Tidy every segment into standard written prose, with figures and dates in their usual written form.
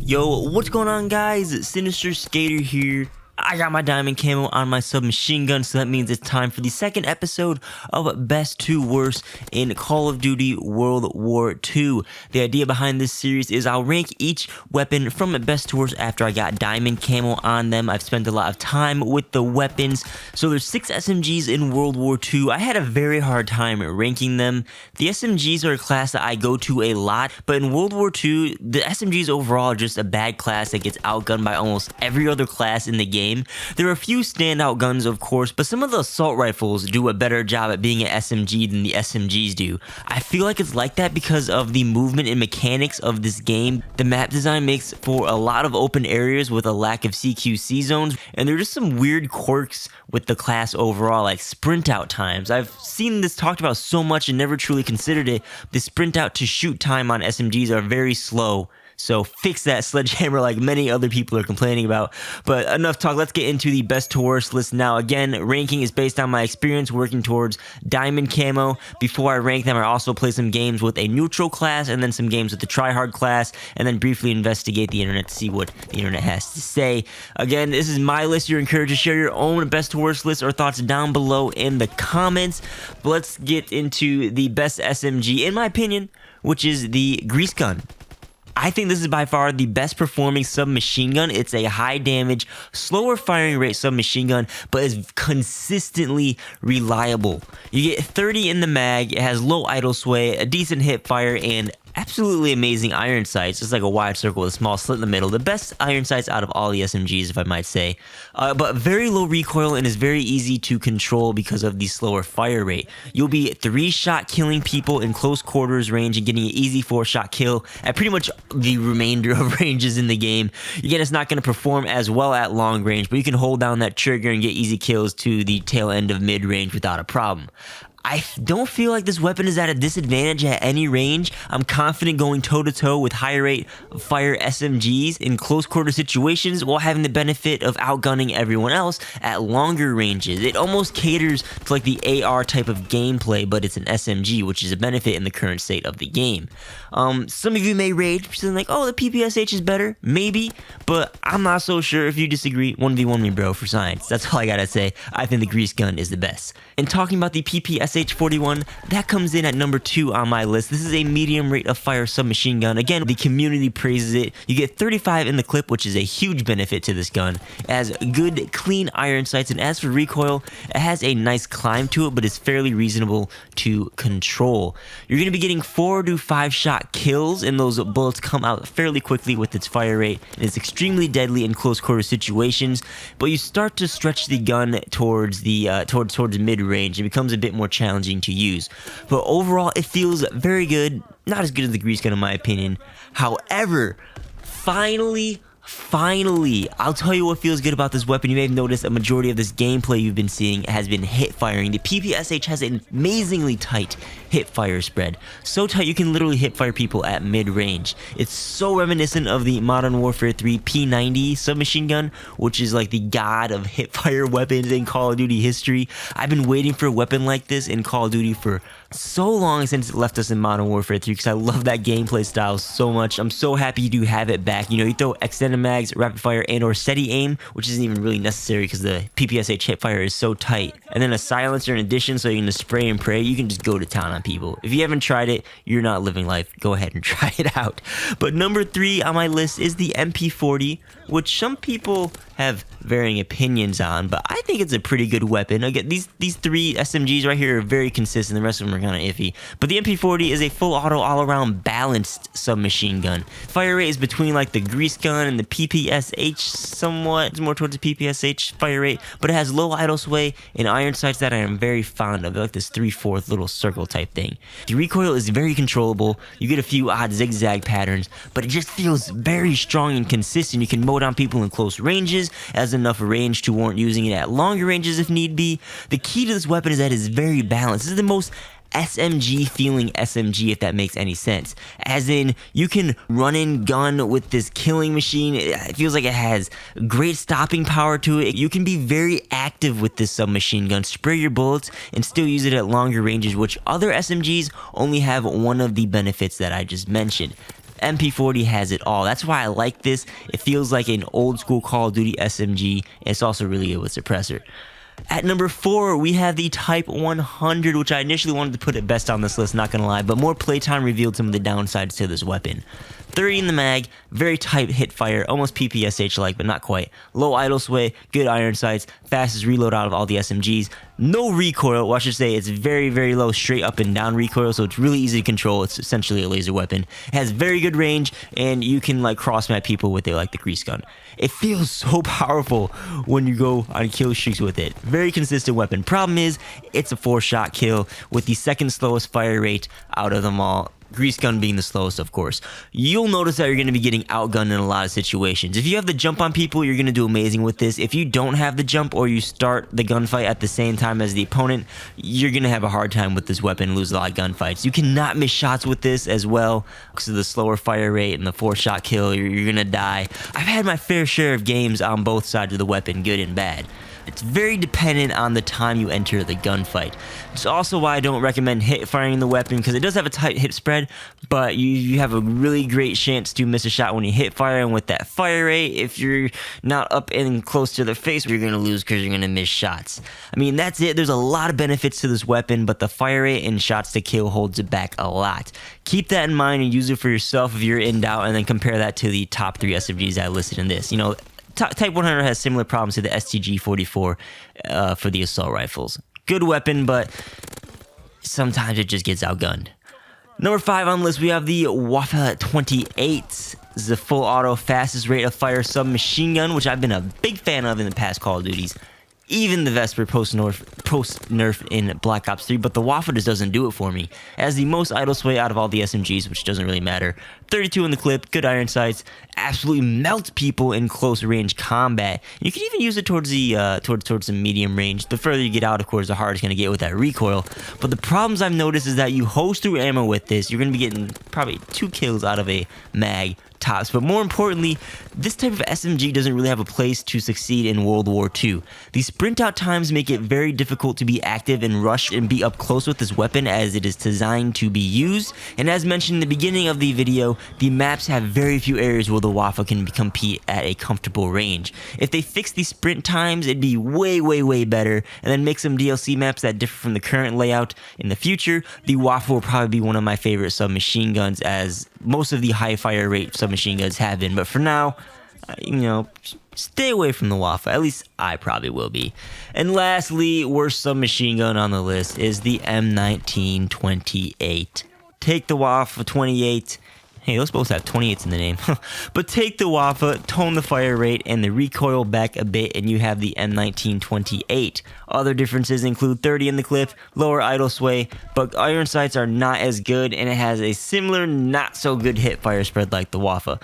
Yo, what's going on, guys? Sinister Skater here. I got my diamond camo on my submachine gun, so that means it's time for the second episode of Best to Worst in Call of Duty World War II. The idea behind this series is I'll rank each weapon from best to worst after I got diamond camo on them. I've spent a lot of time with the weapons. So there's 6 SMGs in World War II. I had a very hard time ranking them. The SMGs are a class that I go to a lot, but in World War II, the SMGs overall are just a bad class that gets outgunned by almost every other class in the game. There are a few standout guns, of course, but some of the assault rifles do a better job at being an SMG than the SMGs do. I feel like it's like that because of the movement and mechanics of this game. The map design makes for a lot of open areas with a lack of CQC zones, and there are just some weird quirks with the class overall, like sprint out times. I've seen this talked about so much and never truly considered it. The sprint out to shoot time on SMGs are very slow. So fix that, Sledgehammer, like many other people are complaining about. But enough talk, let's get into the best to worst list now. Again, ranking is based on my experience working towards diamond camo. Before I rank them, I also play some games with a neutral class and then some games with the tryhard class, and then briefly investigate the internet to see what the internet has to say. Again, this is my list. You're encouraged to share your own best to worst list or thoughts down below in the comments. But let's get into the best SMG, in my opinion, which is the grease gun. I think this is by far the best performing submachine gun. It's a high damage, slower firing rate submachine gun, but is consistently reliable. You get 30 in the mag, it has low idle sway, a decent hip fire, and absolutely amazing iron sights. It's like a wide circle with a small slit in the middle. The best iron sights out of all the SMGs, if I might say. But very low recoil and is very easy to control because of the slower fire rate. You'll be 3-shot killing people in close quarters range and getting an easy 4-shot kill at pretty much the remainder of ranges in the game. Again, it's not going to perform as well at long range, but you can hold down that trigger and get easy kills to the tail end of mid range without a problem. I don't feel like this weapon is at a disadvantage at any range. I'm confident going toe-to-toe with high rate fire SMGs in close quarter situations while having the benefit of outgunning everyone else at longer ranges. It almost caters to like the AR type of gameplay, but it's an SMG, which is a benefit in the current state of the game. Some of you may rage, saying like, oh, the PPSH is better. Maybe, but I'm not so sure. If you disagree, 1v1 me, bro, for science. That's all I gotta say. I think the grease gun is the best. And talking about the PPSH 41, that comes in at number 2 on my list. This is a medium rate of fire submachine gun. Again, the community praises it. You get 35 in the clip, which is a huge benefit to this gun. It has good, clean iron sights, and as for recoil, it has a nice climb to it, but it's fairly reasonable to control. You're going to be getting 4 to 5 shot kills, and those bullets come out fairly quickly with its fire rate, and it's extremely deadly in close quarter situations. But you start to stretch the gun towards the towards mid range. It becomes a bit more challenging to use, but overall it feels very good. Not as good as the grease gun in my opinion. However, finally, I'll tell you what feels good about this weapon. You may have noticed a majority of this gameplay you've been seeing has been hip firing. The PPSH has an amazingly tight hip fire spread. So tight you can literally hip fire people at mid range. It's so reminiscent of the Modern Warfare 3 P90 submachine gun, which is like the god of hip fire weapons in Call of Duty history. I've been waiting for a weapon like this in Call of Duty for so long since it left us in Modern Warfare 3 because I love that gameplay style so much. I'm so happy you do have it back. You know, you throw extended mags, rapid fire, and or steady aim, which isn't even really necessary because the PPSH hip fire is so tight. And then a silencer in addition, so you can just spray and pray. You can just go to town on people. If you haven't tried it, you're not living life. Go ahead and try it out. But number 3 on my list is the MP40, which some people have varying opinions on, but I think it's a pretty good weapon. Again, these 3 SMGs right here are very consistent. The rest of them are kind of iffy. But the MP40 is a full auto, all-around balanced submachine gun. Fire rate is between like the grease gun and the PPSH somewhat. It's more towards the PPSH fire rate, but it has low idle sway and iron sights that I am very fond of. They're like this 3/4 little circle type thing. The recoil is very controllable. You get a few odd zigzag patterns, but it just feels very strong and consistent. You can mow down people in close ranges, has enough range to warrant using it at longer ranges if need be. The key to this weapon is that it's very balanced. This is the most SMG feeling SMG, if that makes any sense. As in, you can run and gun with this killing machine. It feels like it has great stopping power to it. You can be very active with this submachine gun, spray your bullets, and still use it at longer ranges, which other SMGs only have one of the benefits that I just mentioned. MP40 has it all. That's why I like this. It feels like an old school Call of Duty SMG. It's also really good with suppressor. At number 4, we have the Type 100, which I initially wanted to put it best on this list, not gonna lie, but more playtime revealed some of the downsides to this weapon. 30 in the mag, very tight hit fire, almost PPSH like, but not quite. Low idle sway, good iron sights, fastest reload out of all the SMGs. No recoil, well, I should say it's very, very low straight up and down recoil, so it's really easy to control. It's essentially a laser weapon. It has very good range, and you can like cross map people with it like the grease gun. It feels so powerful when you go on kill streaks with it. Very consistent weapon. Problem is, it's a 4-shot kill with the second slowest fire rate out of them all. Grease gun being the slowest, of course. You'll notice that you're going to be getting outgunned in a lot of situations. If you have the jump on people, you're going to do amazing with this. If you don't have the jump or you start the gunfight at the same time as the opponent, you're going to have a hard time with this weapon and lose a lot of gunfights. You cannot miss shots with this as well because of the slower fire rate and the 4-shot kill. You're going to die. I've had my fair share of games on both sides of the weapon, good and bad. It's very dependent on the time you enter the gunfight. It's also why I don't recommend hit firing the weapon, because it does have a tight hit spread, but you have a really great chance to miss a shot when you hit fire, and with that fire rate, if you're not up and close to the face, you're going to lose because you're going to miss shots. I mean, that's it. There's a lot of benefits to this weapon, but the fire rate and shots to kill holds it back a lot. Keep that in mind and use it for yourself if you're in doubt, and then compare that to the top 3 SMGs I listed in this. You know, Type 100 has similar problems to the STG-44 for the assault rifles. Good weapon, but sometimes it just gets outgunned. Number 5 on the list, we have the Waffle 28. This is the full auto fastest rate of fire submachine gun, which I've been a big fan of in the past Call of Duties. Even the Vesper post-nerf in Black Ops 3, but the Waffle just doesn't do it for me. It has the most idle sway out of all the SMGs, which doesn't really matter. 32 in the clip, good iron sights, absolutely melts people in close range combat. You can even use it towards the towards the medium range. The further you get out, of course, the harder it's going to get with that recoil. But the problems I've noticed is that you hose through ammo with this, you're going to be getting probably 2 kills out of a mag tops. But more importantly, this type of SMG doesn't really have a place to succeed in World War II. The sprint out times make it very difficult to be active and rush and be up close with this weapon, as it is designed to be used. And as mentioned in the beginning of the video, the maps have very few areas where the Waffle can compete at a comfortable range. If they fix the sprint times, it'd be way, way, way better, and then make some DLC maps that differ from the current layout in the future. The Waffle will probably be one of my favorite submachine guns, as most of the high fire rate submachine guns have been. But for now, you know, stay away from the Waffle. At least I probably will be. And lastly, worst submachine gun on the list is the M1928. Take the Waffle 28. Hey, those both have 28s in the name. But take the Waffle, tone the fire rate and the recoil back a bit, and you have the M1928. Other differences include 30 in the clip, lower idle sway, but iron sights are not as good, and it has a similar not so good hit fire spread like the Waffle.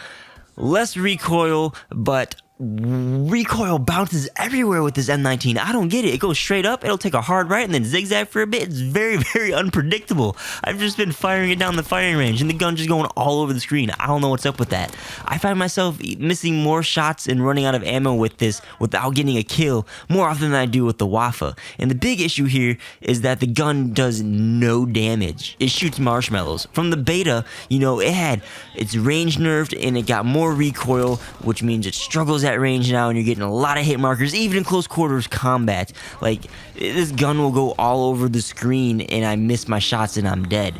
Less recoil, but recoil bounces everywhere with this M19. I don't get it. It goes straight up, it'll take a hard right and then zigzag for a bit. It's very, very unpredictable. I've just been firing it down the firing range and the gun just going all over the screen. I don't know what's up with that. I find myself missing more shots and running out of ammo with this without getting a kill more often than I do with the Waffle. And the big issue here is that the gun does no damage. It shoots marshmallows. From the beta, you know, it had its range nerfed and it got more recoil, which means it struggles at range now, and you're getting a lot of hit markers even in close quarters combat. Like, this gun will go all over the screen and I miss my shots and I'm dead.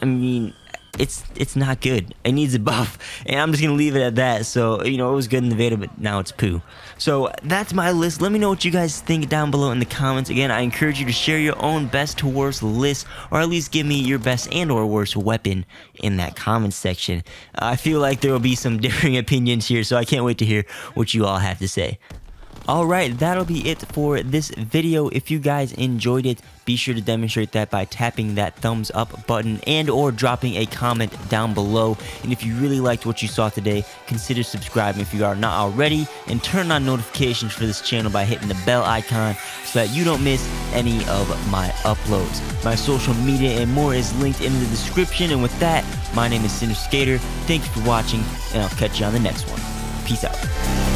I mean, it's not good. It needs a buff, and I'm just gonna leave it at that. So, you know, it was good in the beta, but now it's poo. So that's my list. Let me know what you guys think down below in the comments. Again, I encourage you to share your own best to worst list, or at least give me your best and or worst weapon in that comment section. I feel like there will be some differing opinions here, so I can't wait to hear what you all have to say. Alright, that'll be it for this video. If you guys enjoyed it, be sure to demonstrate that by tapping that thumbs up button and or dropping a comment down below. And if you really liked what you saw today, consider subscribing if you are not already, and turn on notifications for this channel by hitting the bell icon so that you don't miss any of my uploads. My social media and more is linked in the description. And with that, my name is SinisterSkater. Thank you for watching, and I'll catch you on the next one. Peace out.